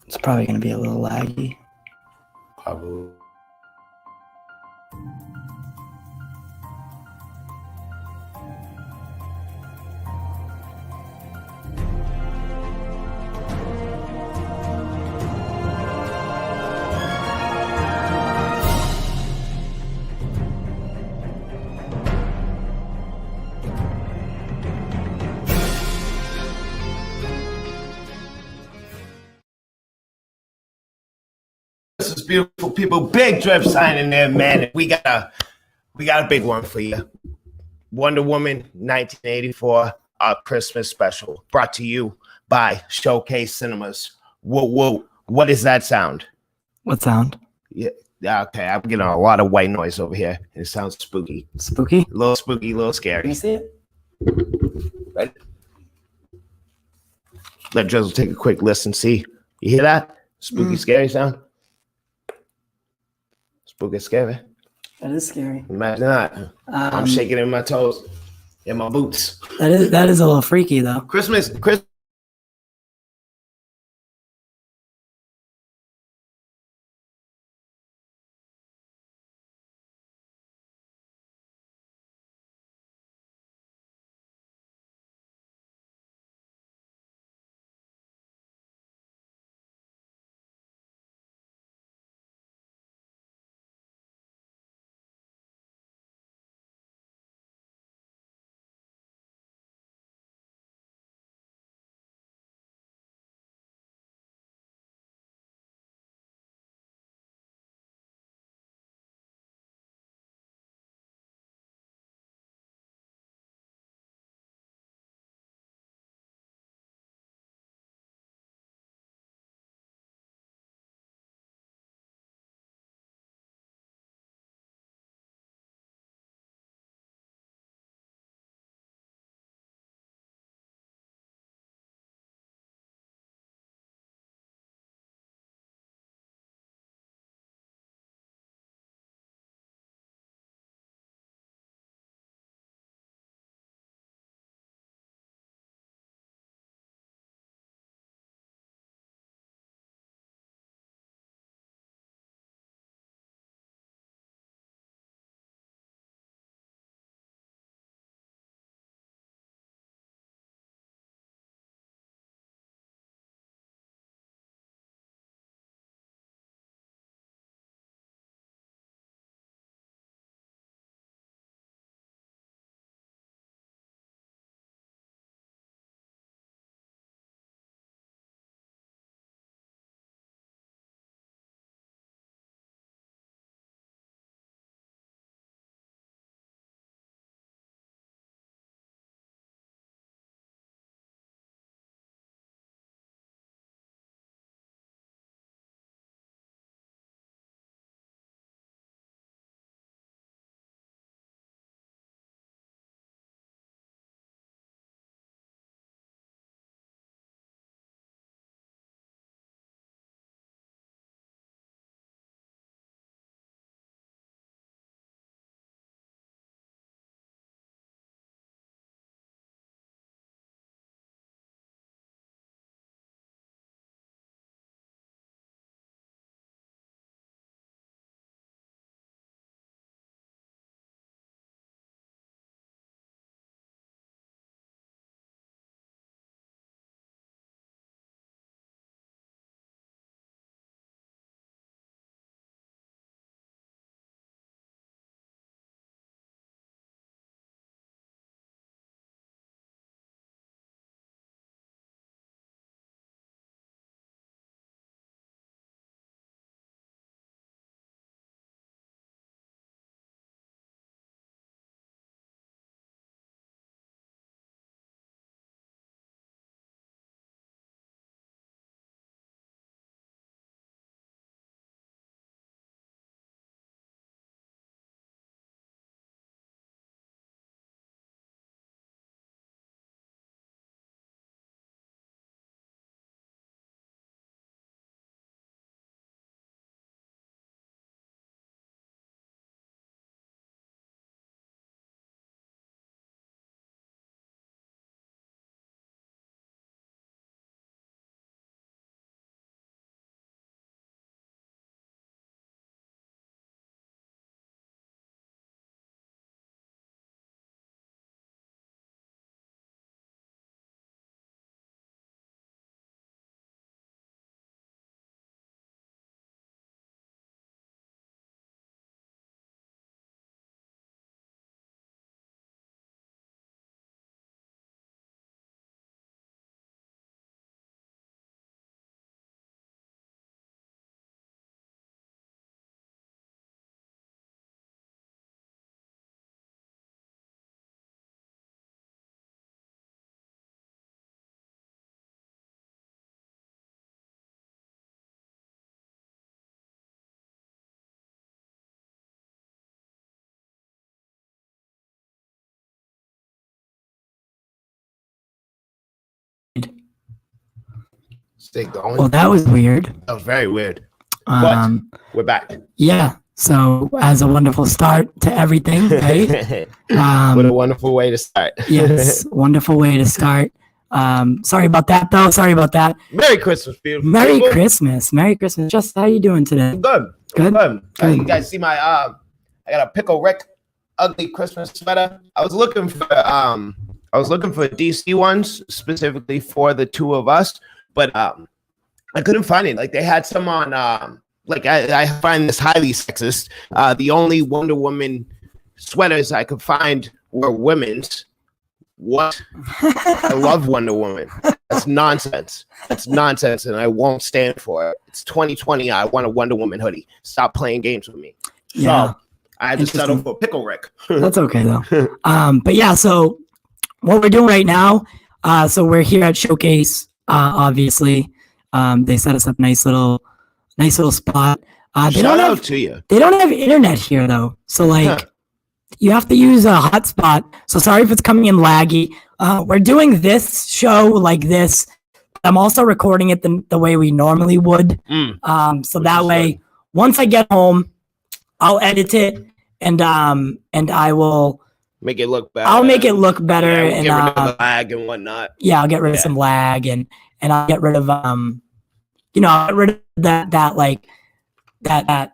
It's probably going to be a little laggy. Probably. This is beautiful people. Big Drip signing there, man. We got a big one for you. Wonder Woman 1984, our Christmas special, brought to you by Showcase Cinemas. Whoa, whoa. What is that sound? What sound? Yeah. Okay, I'm getting a lot of white noise over here. It sounds spooky. Spooky? A little spooky, a little Let scary. me see it. Right? Let Drizzle take a quick listen. See, you hear that? Spooky, scary sound? Spooky, scary. That is scary. Imagine that. I'm shaking in my toes, in my boots. That is a little freaky though. Christmas. Stay going. Well, that was weird. That was very weird. Um, We're back. yeah. So, as a wonderful start to everything, right? What a wonderful way to start. Yes, wonderful way to start. Sorry about that, though. Sorry about that. Merry Christmas, beautiful Merry people. Christmas. Merry Christmas. Just how you doing today? Good. Good? Good. You guys see my I got a Pickle Rick ugly Christmas sweater. I was looking for DC ones specifically for the two of us, but I couldn't find it. Like they had some on like I find this highly sexist. The only Wonder Woman sweaters I could find were women's. What? I love Wonder Woman. That's nonsense. That's nonsense, and I won't stand for it. It's 2020. I want a Wonder Woman hoodie. Stop playing games with me. Yeah. So I had to settle for Pickle Rick. That's okay, though. But yeah, so what we're doing right now, so we're here at Showcase, obviously. They set us up nice little spot. Shout out to you. They don't have internet here though. So like you have to use a hotspot. So sorry if it's coming in laggy. We're doing this show like this. I'm also recording it the way we normally would. So that way, once I get home, I'll edit it and I will make it look better. I'll make it look better Yeah, and get rid of the lag and whatnot. Yeah, I'll get rid of some lag and I'll get rid of I'll get rid of that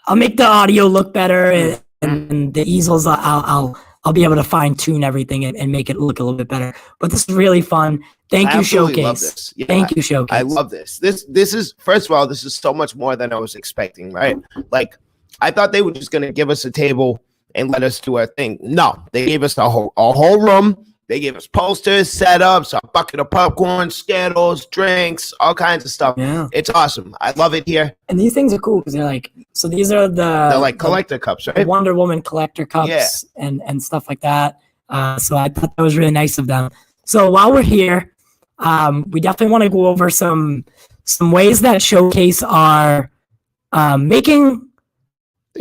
I'll make the audio look better and the easels I'll be able to fine tune everything and make it look a little bit better. But this is really fun. Thank you, Showcase. Love this. Yeah, Thank you, Showcase. I love this. This is, first of all, this is so much more than I was expecting, right? Like I thought they were just gonna give us a table and let us do our thing. No, they gave us a whole room. They gave us posters, setups, a bucket of popcorn, Skittles, drinks, all kinds of stuff. Yeah. It's awesome. I love it here. And these things are cool because they're like, so these are They're like collector cups, the right? Wonder Woman collector cups and stuff like that. So I thought that was really nice of them. So while we're here, we definitely want to go over some ways that Showcase are making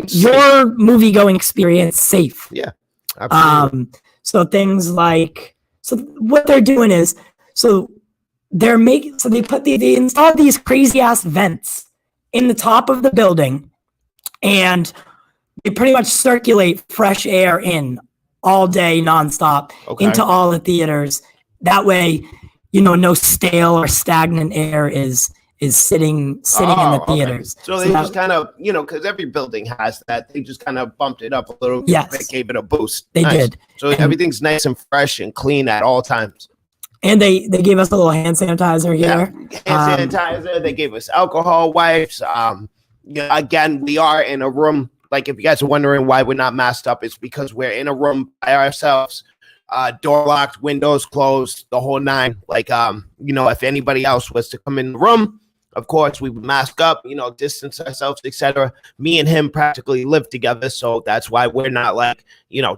your movie going experience safe. Yeah, absolutely. So things like, so what they're doing is, they install these crazy ass vents in the top of the building, and they pretty much circulate fresh air in all day nonstop into all the theaters. That way, no stale or stagnant air is sitting in the theaters. Okay. So they just kind of, because every building has that, they just kind of bumped it up a little bit. Yes. They gave it a boost. They did. So everything's nice and fresh and clean at all times. And they gave us a little hand sanitizer here. Yeah, hand sanitizer. They gave us alcohol wipes. Again, we are in a room. Like, if you guys are wondering why we're not masked up, it's because we're in a room by ourselves. Door locked, windows closed, the whole nine. Like, if anybody else was to come in the room, of course, we would mask up, distance ourselves, etc. Me and him practically live together, so that's why we're not like,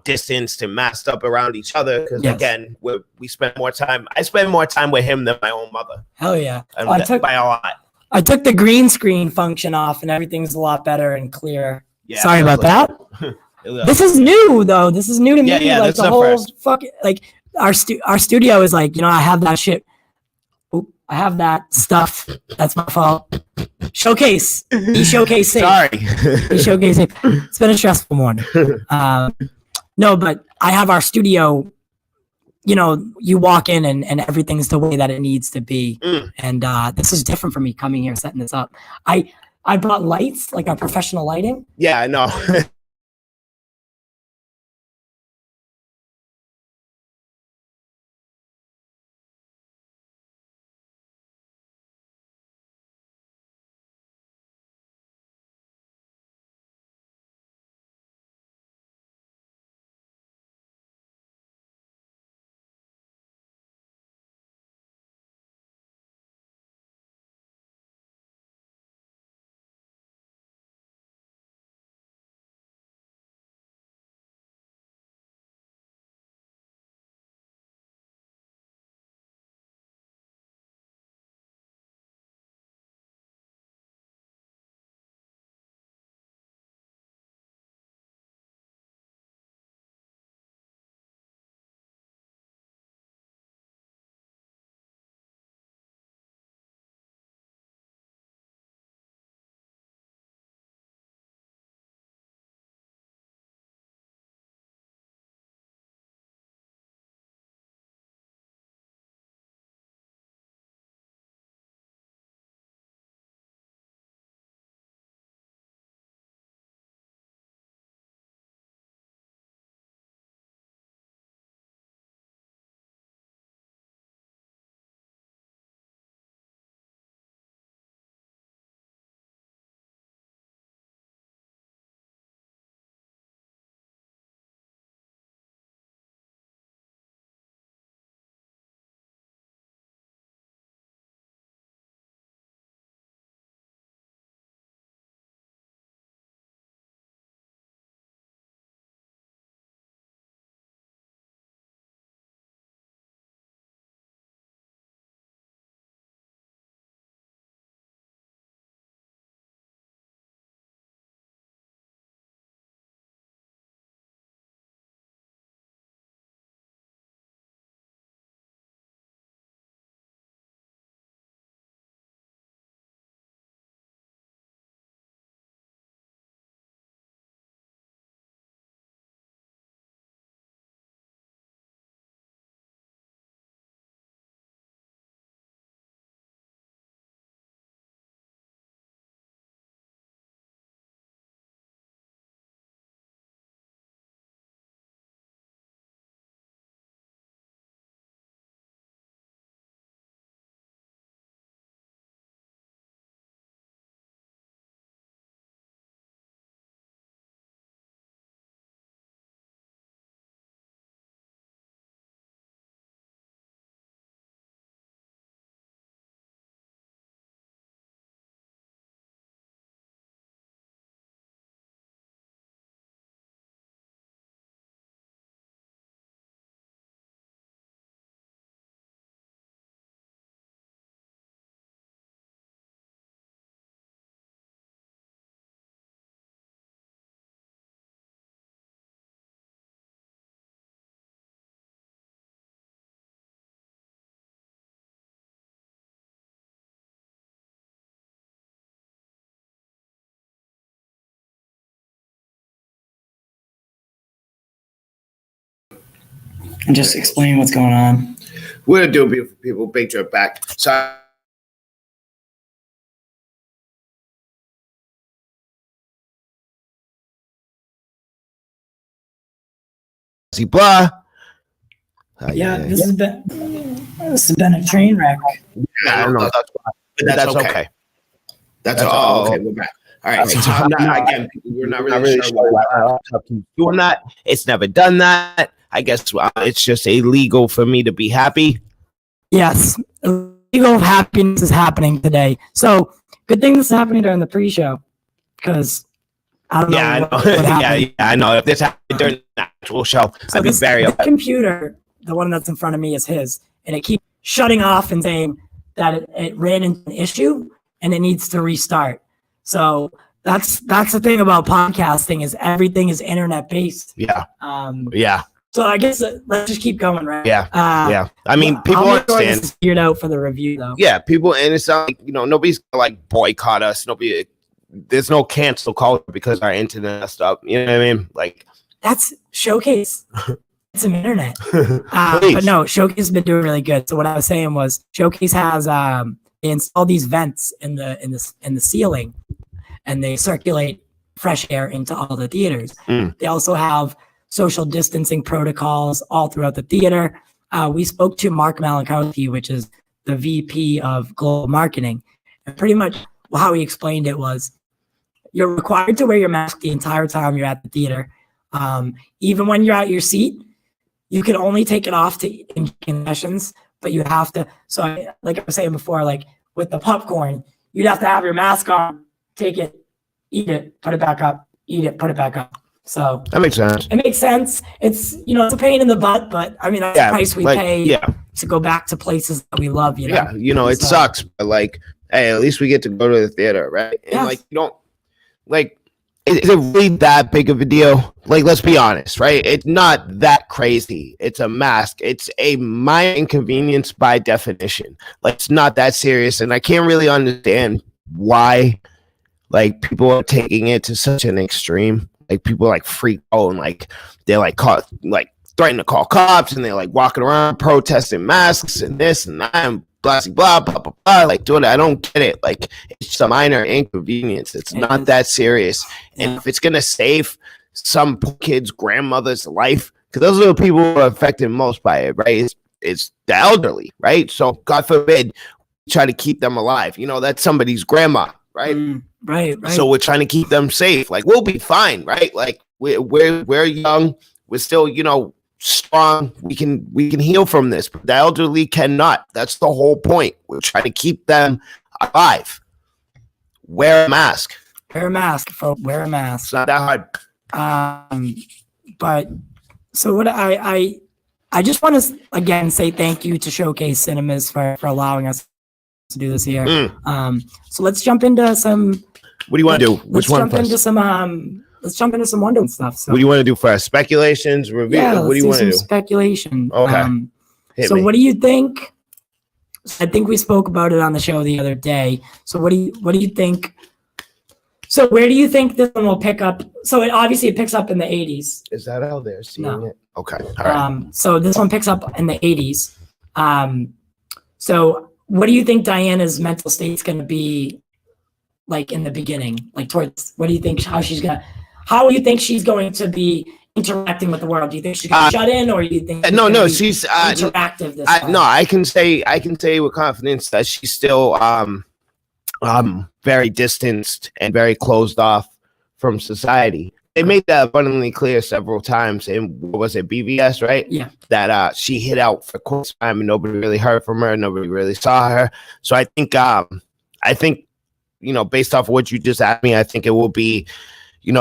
distanced and masked up around each other. Because again, we spend more time. I spend more time with him than my own mother. Hell yeah! By a lot. I took the green screen function off, and everything's a lot better and clearer. Yeah, sorry about that. This is new though. This is new to me. Yeah, like the whole fucking our studio is like, I have that shit. I have that stuff. That's my fault. Showcase. Showcase safe. Sorry. Showcase safe. It's been a stressful morning. No, but I have our studio. You walk in and everything's the way that it needs to be. And this is different for me coming here, setting this up. I brought lights, like our professional lighting. Yeah, I know. and just explain what's going on. We're gonna do beautiful people. Big Drip back. So. Blah. This has been a train wreck. Yeah, I don't know. That's okay. That's all. Okay, we're back. All right. So again, we're not really sure why doing that. It's never done that. I guess it's just illegal for me to be happy. Yes, illegal happiness is happening today. So good thing this is happening during the pre-show, because I don't know. I know. If this happened during the actual show, I'd be very upset. Computer, the one that's in front of me, is his, and it keeps shutting off and saying that it ran into an issue and it needs to restart. So that's the thing about podcasting, is everything is internet based. Yeah. Yeah. So I guess let's just keep going, right? Yeah. Yeah. I mean, people understand. This is geared out for the review, though. Yeah, people, and it's not like, nobody's gonna like boycott us. There's no cancel culture because our internet messed up. You know what I mean? Like, that's Showcase. Some internet. But no, Showcase has been doing really good. So what I was saying was, Showcase has they install these vents in the ceiling, and they circulate fresh air into all the theaters. They also have social distancing protocols all throughout the theater. We spoke to Mark Malakowski, which is the VP of global marketing, and pretty much how he explained it was, you're required to wear your mask the entire time you're at the theater. Even when you're at your seat, you can only take it off in concessions, but you have to. So like I was saying before, like with the popcorn, you'd have to have your mask on, take it, eat it, put it back up, eat it, put it back up. So that makes sense. It makes sense. It's, it's a pain in the butt, but I mean, that's the price we pay to go back to places that we love, Yeah, it sucks, but like, hey, at least we get to go to the theater, right? And like, you don't, like, is it really that big of a deal? Like, let's be honest, right? It's not that crazy. It's a mask. It's a minor inconvenience by definition. Like, it's not that serious, and I can't really understand why, like, people are taking it to such an extreme. Like, people like freak out and like they're like threatening to call cops, and they're like walking around protesting masks and this and that and blah blah blah blah blah. Like, dude, I don't get it. Like, it's just a minor inconvenience. It's not that serious. And if it's gonna save some poor kid's grandmother's life, because those are the people who are affected most by it, right? It's the elderly, right? So God forbid, try to keep them alive. That's somebody's grandma, right? Right. So we're trying to keep them safe. Like, we'll be fine, right? Like, we're young. We're still, strong. We can heal from this, but the elderly cannot. That's the whole point. We're trying to keep them alive. Wear a mask. Wear a mask, folks. Wear a mask. It's not that hard. But so what I just want to again say thank you to Showcase Cinemas for allowing us to do this here. So let's jump into some. What do you want to do? Which one first? Let's jump into some Wonder Woman stuff. So, what do you want to do first? Speculations, review? Yeah, what do you want to do? Speculation. Okay. So what do you think? I think we spoke about it on the show the other day. So what do you think? So where do you think this one will pick up? So it picks up in the 80s. Is that how they're seeing it? Okay. All right. So this one picks up in the 80s. So what do you think Diana's mental state's going to be like in the beginning? Like towards, what do you think, how do you think she's going to be interacting with the world? Do you think she's going to shut in, or do you think she's interactive this time? No, I can say with confidence that she's still very distanced and very closed off from society. They made that abundantly clear several times in, what was it, BVS, right? Yeah. That she hid out for quite some time and nobody really heard from her, nobody really saw her. So I think based off of what you just asked me, I think it will be,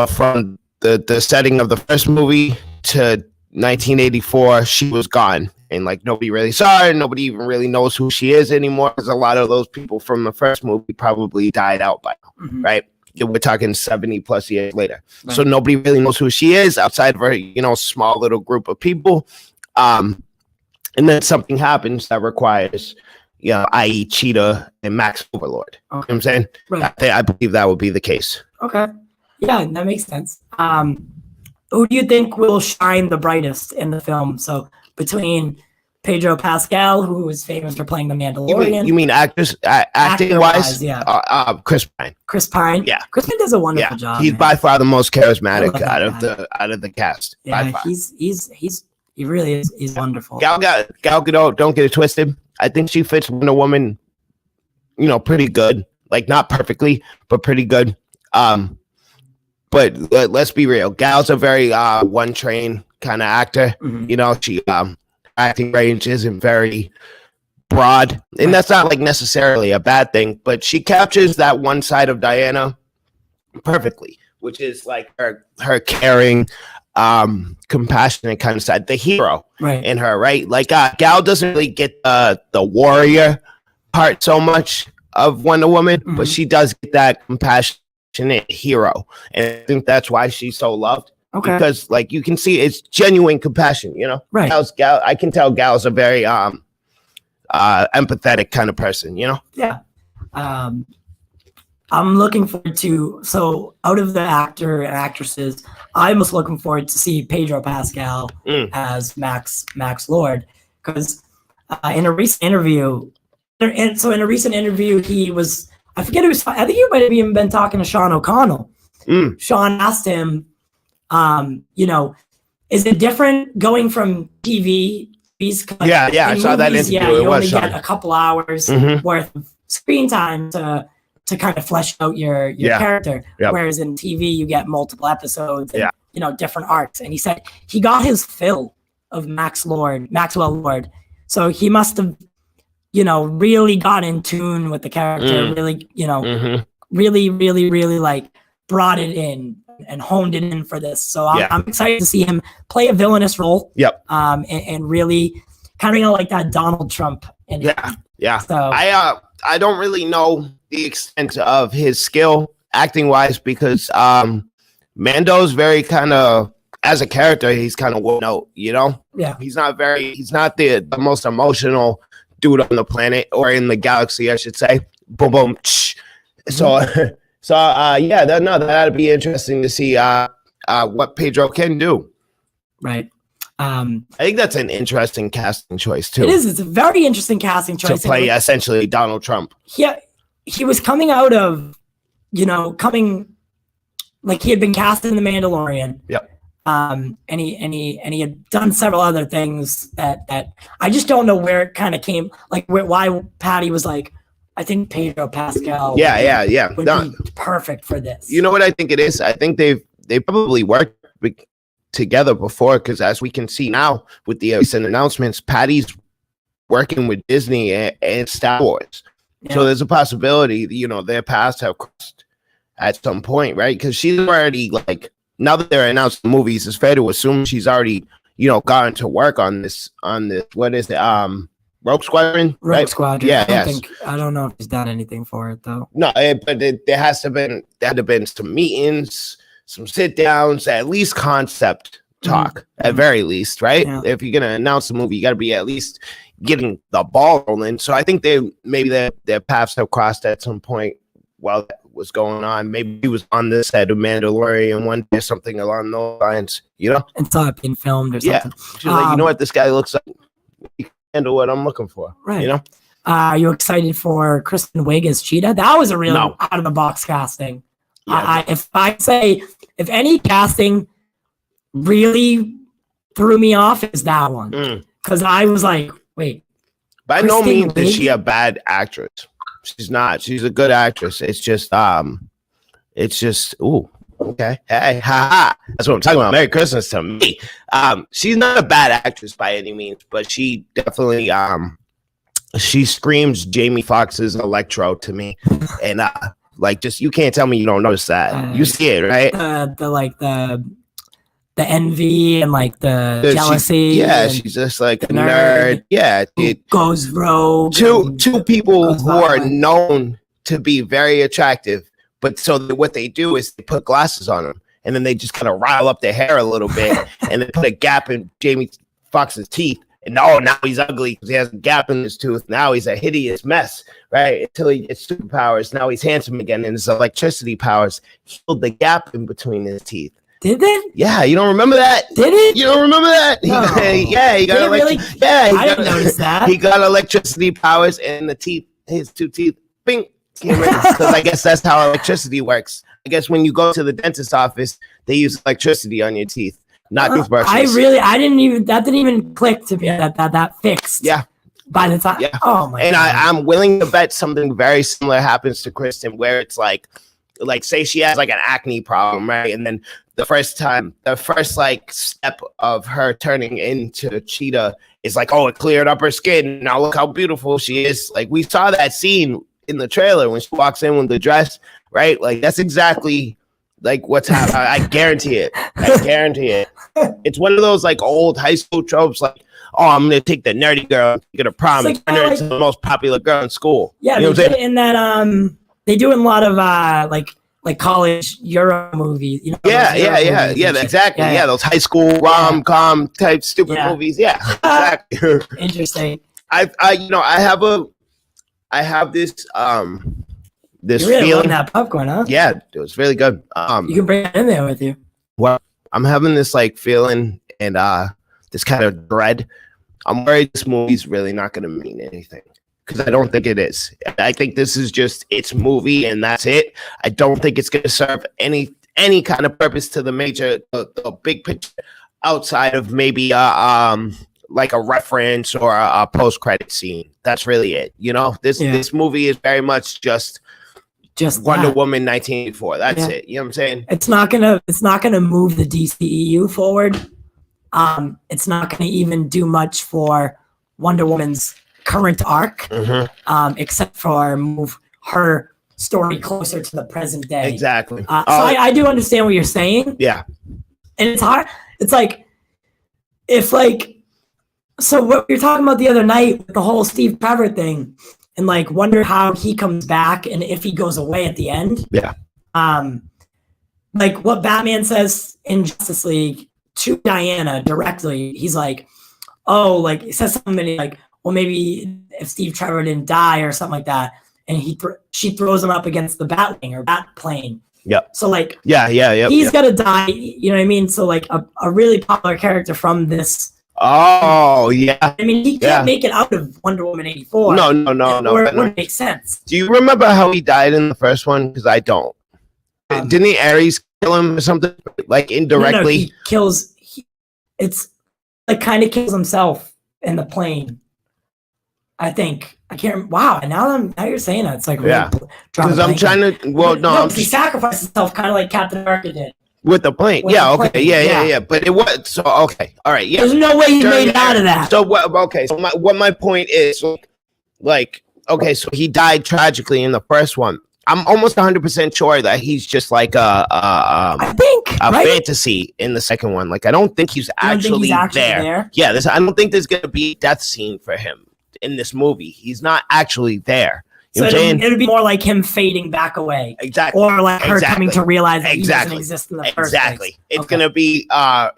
from the setting of the first movie to 1984, she was gone. And like nobody really saw her, nobody even really knows who she is anymore, because a lot of those people from the first movie probably died out by now, right? We're talking 70 plus years later. Right. So nobody really knows who she is outside of her, small little group of people. And then something happens that requires, i.e. Cheetah and Max Overlord. Okay. You know what I'm saying? Right. I believe that would be the case. Okay. Yeah, that makes sense. Who do you think will shine the brightest in the film? So between Pedro Pascal, who is famous for playing the Mandalorian. You mean acting wise? Actor-wise, yeah. Chris Pine. Chris Pine. Yeah. Chris Pine does a wonderful job. He's man. by far the most I charismatic love that out of the cast. Yeah, by far. he really is. He's wonderful. Gal Gadot, don't get it twisted. I think she fits Wonder Woman, pretty good. Like not perfectly, but pretty good. But let's be real. Gal's a very one train kind of actor. Mhm. She acting range isn't very broad, and that's not like necessarily a bad thing. But she captures that one side of Diana perfectly, which is like her caring, compassionate kind of side, the hero Right. in her, right? Like Gal doesn't really get the warrior part so much of Wonder Woman, but she does get that compassionate hero, and I think that's why she's so loved. Okay. Because like you can see it's genuine compassion, Right. Gal, I can tell Gal's a very empathetic kind of person, Yeah. I'm looking forward to, so out of the actor and actresses, I'm most looking forward to see Pedro Pascal as Max Lord, because in a recent interview, he was, I forget who was, I think he might have even been talking to Sean O'Connell. Sean asked him, is it different going from TV? Yeah, I saw that interview. Yeah, It you was only Sean. get a couple hours worth of screen time to kind of flesh out your character. Yep. Whereas in TV, you get multiple episodes and, Yeah. different arcs. And he said he got his fill of Maxwell Lord. So he must have, really got in tune with the character, really, really, really, really like brought it in and honed it in for this. So I'm excited to see him play a villainous role. Yep. And really kind of like that Donald Trump. Yeah. So I don't really know the extent of his skill acting wise because Mando's very kind of, as a character, he's kind of one note, Yeah. He's not the most emotional dude on the planet or in the galaxy, I should say. Boom, boom. Tsh. That'd be interesting to see what Pedro can do. Right. I think that's an interesting casting choice too. It is. It's a very interesting casting To choice. play essentially Donald Trump. He was coming out of, like he had been cast in The Mandalorian. Yep. And he had done several other things that I just don't know where it kind of came, like why Patty was like, I think Pedro Pascal would be perfect for this. You know what I think it is? I think they probably worked together before, because as we can see now with the recent announcements, Patty's working with Disney and Star Wars. Yeah. So there's a possibility, their paths have crossed at some point, right? Because she's already like, now that they're announcing movies, it's fair to assume she's already, gotten to work on this, what is it? Rogue Squadron? Rogue Squadron. Yeah, I don't know if he's done anything for it though. No, but there had to have been some meetings, some sit downs, at least concept talk, at very least, right? Yeah. If you're gonna announce a movie, you got to be at least getting the ball rolling. So I think maybe their paths have crossed at some point while that was going on. Maybe he was on the set of Mandalorian one day, something along those lines, And saw it being filmed or something. She's like, you know what, this guy looks like. He can handle what I'm looking for, Right. Are you excited for Kristen Wiig as Cheetah? That was a real out of the box casting. Yeah. If any casting really threw me off, is that one. Because I was like, wait. By no Kristen means is Wiig? she a bad actress. She's not. She's a good actress. It's just ooh, okay. Hey, ha. That's what I'm talking about. Merry Christmas to me. She's not a bad actress by any means, but she definitely she screams Jamie Foxx's Electro to me. And like, just, you can't tell me you don't notice that. You see it, right? The envy and like the jealousy. She's just like a nerd. nerd. Yeah, Who goes rogue. two people goes who are violent. known to be very attractive, but what they do is they put glasses on them, and then they just kind of rile up their hair a little bit, and they put a gap in Jamie Foxx's teeth. And now he's ugly because he has a gap in his tooth. Now he's a hideous mess, right? Until he gets superpowers. Now he's handsome again, and his electricity powers healed the gap in between his teeth. Did they? Yeah, you don't remember that? Did it? You don't remember that? No. Yeah, he got Did it really? Yeah, I didn't notice that. He got electricity powers, and the teeth, his 2 teeth, bing, came in. Because I guess that's how electricity works. I guess when you go to the dentist's office, they use electricity on your teeth, not toothbrushes. That didn't even click to me that fixed. Yeah. By the time. Yeah. Oh my And God. I'm willing to bet something very similar happens to Kristen, where it's like say she has like an acne problem, right? And then the first like step of her turning into Cheetah is like, oh, it cleared up her skin. Now look how beautiful she is. Like we saw that scene in the trailer when she walks in with the dress, right? Like that's exactly like what's happening. I guarantee it. I guarantee it. It's one of those like old high school tropes, like, oh, I'm gonna take the nerdy girl and take her to prom and turn her into the most popular girl in school. Yeah, you know they did it in that they do in a lot of like college Euro movies. You know, Yeah, movies exactly. Yeah. Those high school rom-com type stupid movies. Yeah, exactly. Interesting. I have this this You really feeling. love that popcorn, huh? Yeah, it was really good. You can bring it in there with you. Well, I'm having this like feeling and this kind of dread. I'm worried this movie's really not going to mean anything because I don't think it is. I think this is just its movie and that's it. I don't think it's going to serve any kind of purpose to the big picture outside of maybe like a reference or a post-credit scene. That's really it. You know, this movie is very much just Wonder Woman 1984. That's it. You know what I'm saying? It's not gonna move the DCEU forward. It's not gonna even do much for Wonder Woman's current arc, except for move her story closer to the present day. Exactly. So I do understand what you're saying. Yeah. And it's hard. It's like so what we were talking about the other night with the whole Steve Trevor thing, and like wonder how he comes back and if he goes away at the end. Yeah. Like what Batman says in Justice League to Diana directly, he's like, oh, like he says something like, well, maybe if Steve Trevor didn't die or something like that, and she throws him up against the Batwing or Batplane. Yeah. So like, he's gonna die. You know what I mean? So like a really popular character from this. Oh yeah. I mean, he can't make it out of Wonder Woman 84. No. Or it wouldn't make sense. Do you remember how he died in the first one? Because I don't. Didn't he Ares kill him or something? Like indirectly? No, he kills. It's like kind of kills himself in the plane. I think. I can't. Wow. And now you're saying that, it's like because I'm trying to. Well, no, he sacrificed himself, kind of like Captain America did. With the plane. Yeah. But it was so okay. All right. Yeah. There's no way he made it out of that. So what? Okay. So my point is, like, okay, so he died tragically in the first one. I'm almost 100% sure that he's just like I think a fantasy in the second one. Like, I don't think he's actually there. Yeah. I don't think there's gonna be a death scene for him in this movie. He's not actually there. You know what I'm saying? It would be more like him fading back away. Exactly. Or like her coming to realize that he doesn't exist in the first place. It's going to be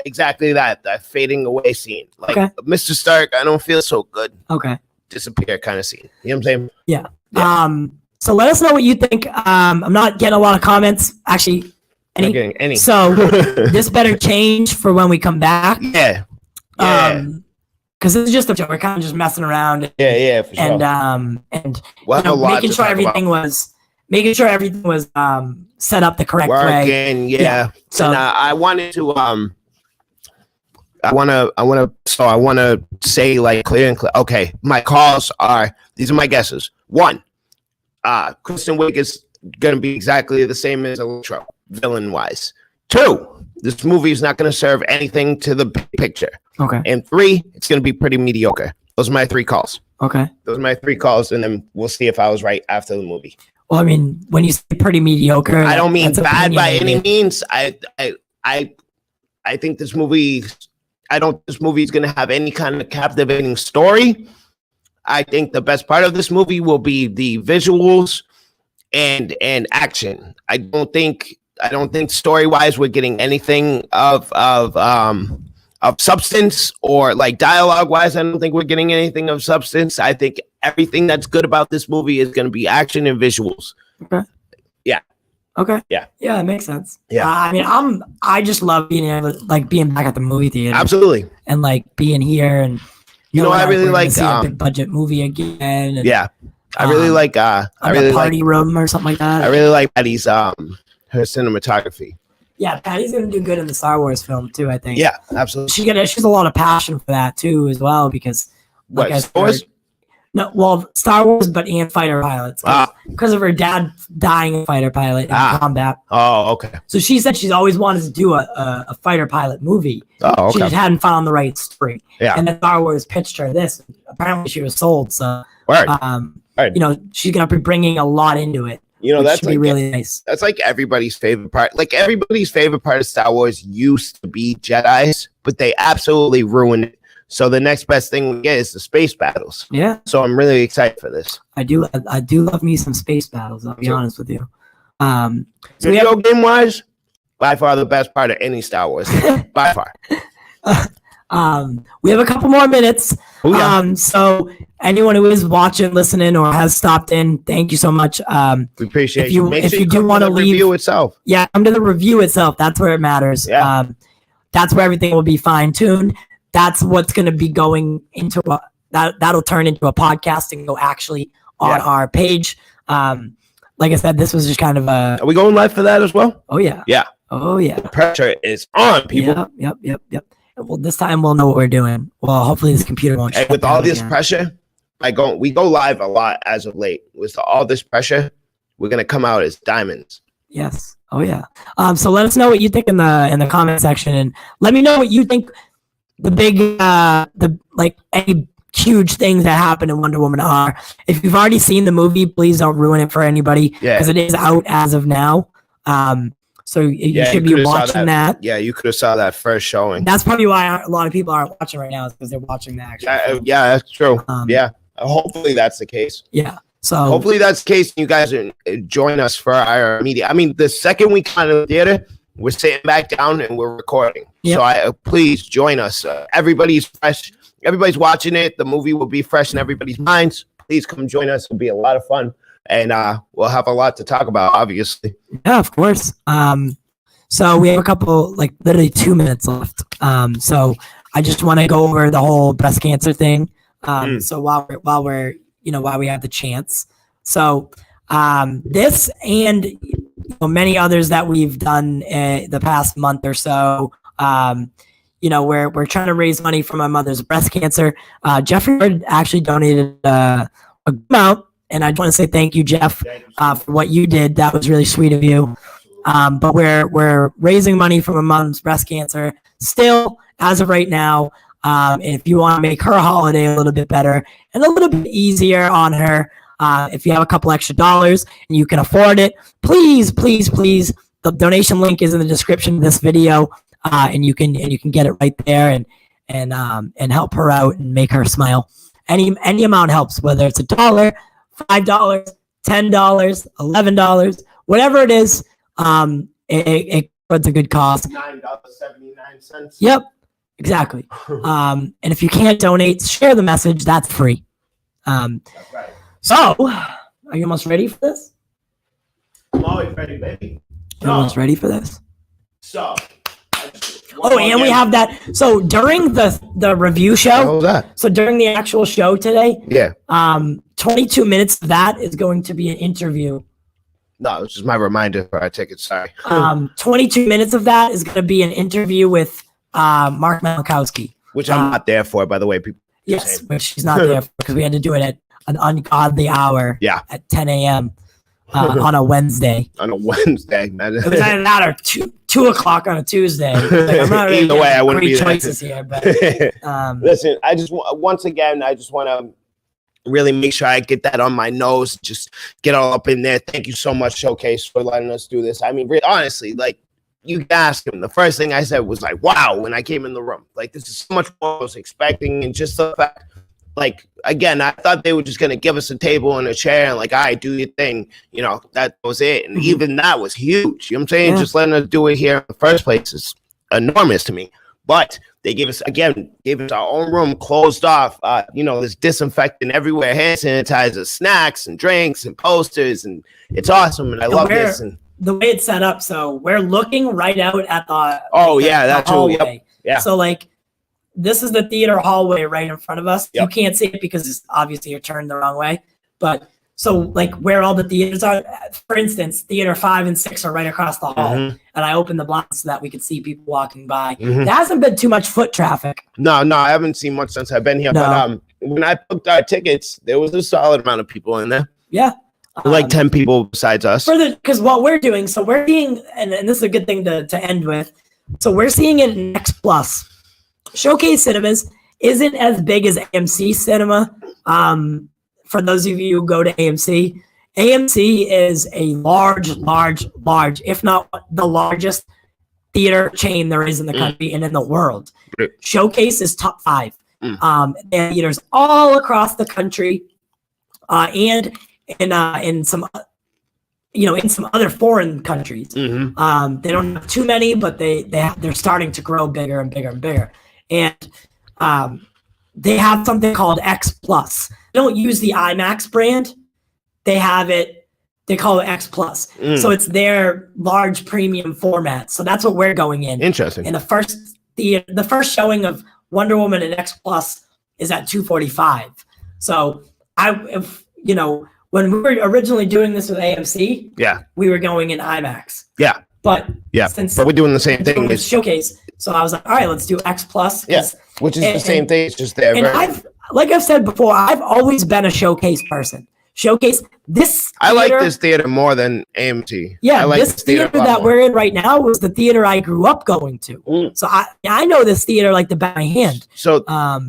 exactly that fading away scene. Like, Mr. Stark, I don't feel so good. Okay. Disappear kind of scene. You know what I'm saying? Yeah. So let us know what you think. I'm not getting a lot of comments. Actually, Not getting any. So this better change for when we come back. Yeah. Because it's just we're kind of just messing around. For sure. And we'll making sure everything was set up the correct way. Yeah. So and, I wanted to I want to say like clear and clear. Okay, my calls are these are my guesses. 1, Kristen Wiig is going to be exactly the same as Electro, villain wise. 2, this movie is not going to serve anything to the big picture. Okay. And 3, it's going to be pretty mediocre. Those are my 3 calls. Okay. Those are my 3 calls, and then we'll see if I was right after the movie. Well, I mean, when you say pretty mediocre, I don't mean bad by any means. I think this movie. I don't think this movie is going to have any kind of captivating story. I think the best part of this movie will be the visuals and action. I don't think story-wise we're getting anything of substance, or like dialogue-wise, I don't think we're getting anything of substance. I think everything that's good about this movie is going to be action and visuals. Okay. Yeah. Okay. Yeah. Yeah, it makes sense. Yeah. I mean, I just love being able to, like, being back at the movie theater Absolutely. and like being here and You know, I really we're gonna like see a big budget movie again. And, yeah. I really like I really like Party Room or something like that. I really like Patty's her cinematography. Yeah, Patty's gonna do good in the Star Wars film too, I think. Yeah, absolutely. She's a lot of passion for that too as well, because What, I Star Wars? No, well, Star Wars, but and fighter pilots because of her dad dying in fighter pilot in combat. Oh, okay. So she said she's always wanted to do a fighter pilot movie. Oh, okay. She just hadn't found the right story. Yeah. And then Star Wars pitched her this. Apparently, she was sold. So, Word. you know, she's gonna be bringing a lot into it. You know, which that's should like be really nice. That's like everybody's favorite part. Like everybody's favorite part of Star Wars used to be Jedi's, but they absolutely ruined it. So the next best thing we get is the space battles. Yeah. So I'm really excited for this. I do love me some space battles. I'll be honest with you. So Video game wise, by far the best part of any Star Wars. By far. We have a couple more minutes. Ooh, yeah. So anyone who is watching, listening, or has stopped in, thank you so much. We appreciate if you Make if sure you do come want to the leave, review itself. yeah, come to the review itself. That's where it matters. Yeah. That's where everything will be fine tuned. That's what's going to be going into that'll turn into a podcast and go actually on our page. Like I said, this was just kind of a. Are we going live for that as well? Oh yeah. Yeah. Oh yeah. The pressure is on, people. Yep. Well, this time we'll know what we're doing. Well, hopefully this computer won't. And shut with down all this again. pressure, we go live a lot as of late. With all this pressure, we're gonna come out as diamonds. Yes. Oh yeah. So let us know what you think in the comment section, and let me know what you think the big any huge things that happen in Wonder Woman are. If you've already seen the movie, please don't ruin it for anybody, because it is out as of now. So you should be watching that. Yeah, you could have saw that first showing. That's probably why a lot of people aren't watching right now, is because they're watching the actual. Yeah, that's true. Hopefully that's the case. Yeah. So hopefully that's the case. You guys join us for our media. I mean, the second we come to the theater, we're sitting back down and we're recording. Yep. So please join us. Everybody's fresh. Everybody's watching it. The movie will be fresh in everybody's minds. Please come join us. It'll be a lot of fun. And we'll have a lot to talk about, obviously. Yeah, of course. So we have a couple, like literally 2 minutes left. So I just want to go over the whole breast cancer thing. So while we have the chance. So this and many others that we've done the past month or so. We're trying to raise money for my mother's breast cancer. Jeffrey actually donated a good amount. And I just want to say thank you, Jeff, for what you did. That was really sweet of you. But we're raising money for my mom's breast cancer still as of right now. And if you want to make her holiday a little bit better and a little bit easier on her, if you have a couple extra dollars and you can afford it, please, the donation link is in the description of this video, and you can get it right there and help her out and make her smile. Any amount helps, whether it's $1, $5, $10, $11, whatever it is. It's a good cause. $9.79. Yep, exactly. And if you can't donate, share the message. That's free. That's right. So, are you almost ready for this? I'm always ready, baby. You're almost ready for this? So. Oh, and we have that. So during the review show, so during the actual show today, 22 minutes of that is going to be an interview. No, it's just my reminder for our tickets. Sorry. 22 minutes of that is going to be an interview with Mark Malkowski, which I'm not there for, by the way. People. Yes, which he's not there for, because we had to do it at an ungodly hour. At 10 a.m. On a Wednesday. On a Wednesday, man. It was either that or 2 o'clock on a Tuesday. Like, I'm not really either way, I wouldn't be choices here. But listen, I just want to really make sure I get that on my nose. Just get all up in there. Thank you so much, Showcase, for letting us do this. I mean, honestly, like, you asked him. The first thing I said was like, "Wow!" When I came in the room, like, this is so much more I was expecting, and just the fact. Like, again, I thought they were just going to give us a table and a chair and like, all right, do your thing. That was it. And even that was huge. You know what I'm saying? Just letting us do it here in the first place is enormous to me. But they gave us our own room closed off. There's disinfectant everywhere, hand sanitizer, snacks and drinks and posters. And it's awesome. And I love this. And the way it's set up, so we're looking right out at the that's true. Yep. hallway. Yeah. So like this is the theater hallway right in front of us. Yep. You can't see it because it's obviously you're turned the wrong way. But so like where all the theaters are, for instance, theater 5 and 6 are right across the hall. Mhm. And I opened the blinds so that we could see people walking by. Mhm. There hasn't been too much foot traffic. No, I haven't seen much since I've been here. No. But when I booked our tickets, there was a solid amount of people in there. Yeah. Like 10 people besides us. Because what we're doing, so we're seeing, and this is a good thing to end with. So we're seeing it in X Plus. Showcase Cinemas isn't as big as AMC Cinema. For those of you who go to AMC, AMC is a large, if not the largest theater chain there is in the country and in the world. Right. Showcase is top 5. They have theaters all across the country, and in some, in some other foreign countries. Mhm. They don't have too many, but they're starting to grow bigger and bigger and bigger. And they have something called X Plus. They don't use the IMAX brand. They have it. They call it X Plus. So it's their large premium format. So that's what we're going in. Interesting. And the first showing of Wonder Woman in X Plus is at 2:45. So when we were originally doing this with AMC, we were going in IMAX. Yeah. But But we're doing the same thing. with Showcase, so I was like, all right, let's do X Plus. Yeah, which is the same thing. It's just there. And like I've said before, I've always been a Showcase person. Showcase this. I like this theater more than AMC. Yeah, I like this theater a lot that more. we're in right now was the theater I grew up going to. So I know this theater like the back of my hand. So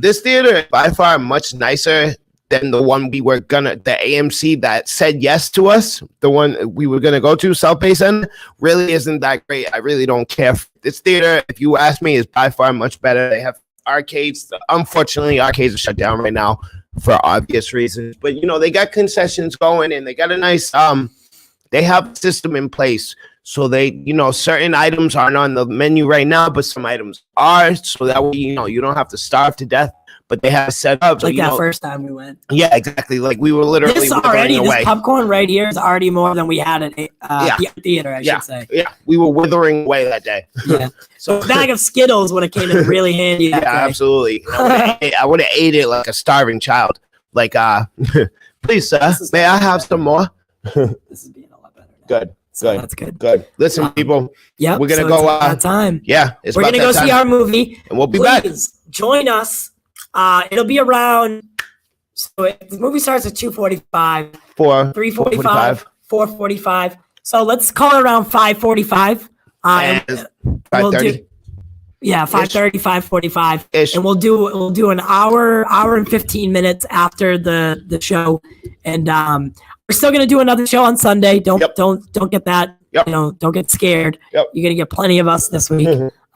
this theater is by far much nicer than the one the AMC that said yes to us, the one we were going to go to, South Bay Center, really isn't that great. I really don't care. This theater, if you ask me, is by far much better. They have arcades. Unfortunately, arcades are shut down right now for obvious reasons. But, they got concessions going, and they got a nice, they have a system in place. So they, certain items aren't on the menu right now, but some items are. So that way, you don't have to starve to death. But they have set up. So, Like that first time we went. Yeah, exactly. Like we were literally This withering away. this popcorn right here is already more than we had at the theater, I should say. Yeah, we were withering away that day. Yeah. So A bag of Skittles would have came in really handy. yeah, That day. absolutely. I would have ate it like a starving child. Like, please, sir, may I have some more? This is being a lot better now. Good, So good, that's good. good. Listen, people. Yep. We're gonna so go, It's about that time. Yeah, it's We're about gonna go that see time. our movie. And we'll be back. Please join us. It'll be around. So the movie starts at 2:45, For 3:45, 4:45. So let's call it around 5:45. and We'll 5:30. do, yeah, 5:30, 5:45, Ish. and we'll do an hour and 15 minutes after the show, and we're still gonna do another show on Sunday. Don't get that. Yep. Don't get scared. Yep. You're gonna get plenty of us this week.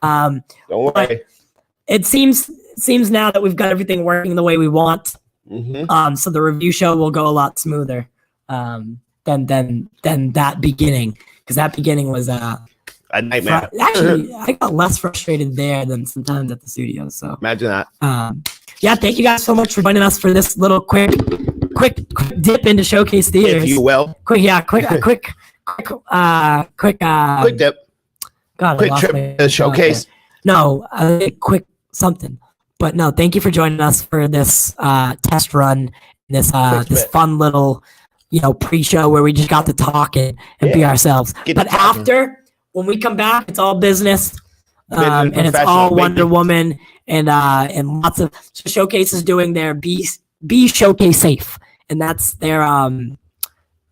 Don't worry. It seems now that we've got everything working the way we want. Mhm. So the review show will go a lot smoother than that beginning, because that beginning was A nightmare. actually I got less frustrated there than sometimes at the studio. So Imagine that. thank you guys so much for joining us for this little quick dip into Showcase Theaters. If you will. quick Quick dip. God, I Quick lost trip my to Showcase. No, quick something. But no, thank you for joining us for this test run, this bit. fun little, pre-show where we just got to talk and be ourselves. Get to But talking. after, when we come back, it's all business, Business and it's professional, all baby. Wonder Woman and lots of Showcases doing their be Showcase safe, and that's their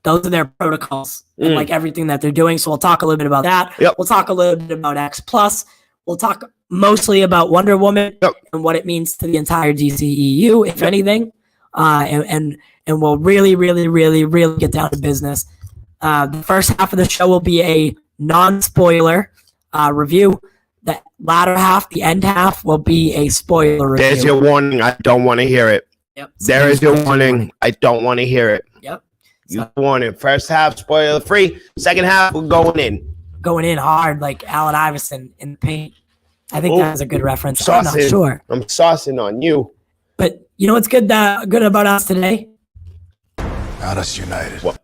those are their protocols and like everything that they're doing. So we'll talk a little bit about that. Yep. We'll talk a little bit about X Plus. We'll talk mostly about Wonder Woman and what it means to the entire DCEU, if anything. And we'll really, really, really, really get down to business. The first half of the show will be a non-spoiler review. The latter half, the end half, will be a spoiler review. There's your warning. I don't want to hear it. Yep. There is your warning. I don't want to hear it. Yep. You warning. First half spoiler free. Second half we're going in. Going in hard like Allen Iverson in the paint. I think that was a good reference. I'm not Saucing. sure. I'm saucing on you. But you know what's good about us today? Got us united. What?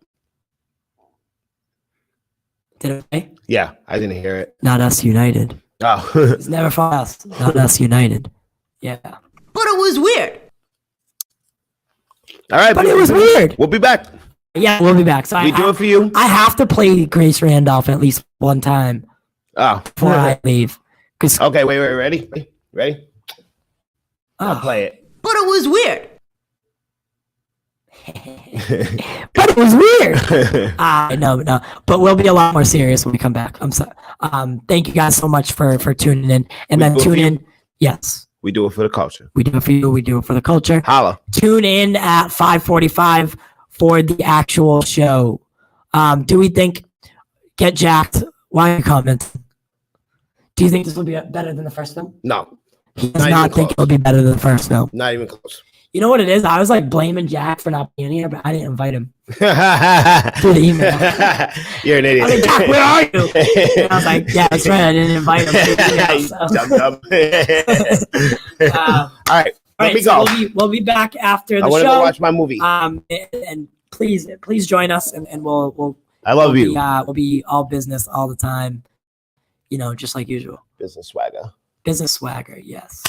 Did it play? Yeah, I didn't hear it. Not Us United. Oh, It's never for us. Not Us United. Yeah. But it was weird. all right. But it was weird. We'll be back. Yeah, we'll be back. So We do it for you. I have to play Grace Randolph at least one time Oh, before I leave. Because okay. Wait. Ready? I'll play it. But it was weird. but it was weird. No. But we'll be a lot more serious when we come back. I'm sorry. Thank you guys so much for tuning in. And then do it tune for you? in. Yes. We do it for the culture. We do it for you. We do it for the culture. Holla. Tune in at 5:45 for the actual show. Do we think Get Jacked? Why are you commenting? Do you think this will be better than the first film? No, He does Not even not think close. it'll be better than the first film. not even close. You know what it is? I was like blaming Jack for not being here, but I didn't invite him through the email. You're an idiot. I was like, Jack, where are you? And I was like, yeah, that's right. I didn't invite him. Through the email, You so. dumb. All right, let me so go. we'll be back after the I want to show. go watch my movie. And please join us, and we'll I love you. we'll be all business all the time, just like usual. Business swagger. Business swagger, yes.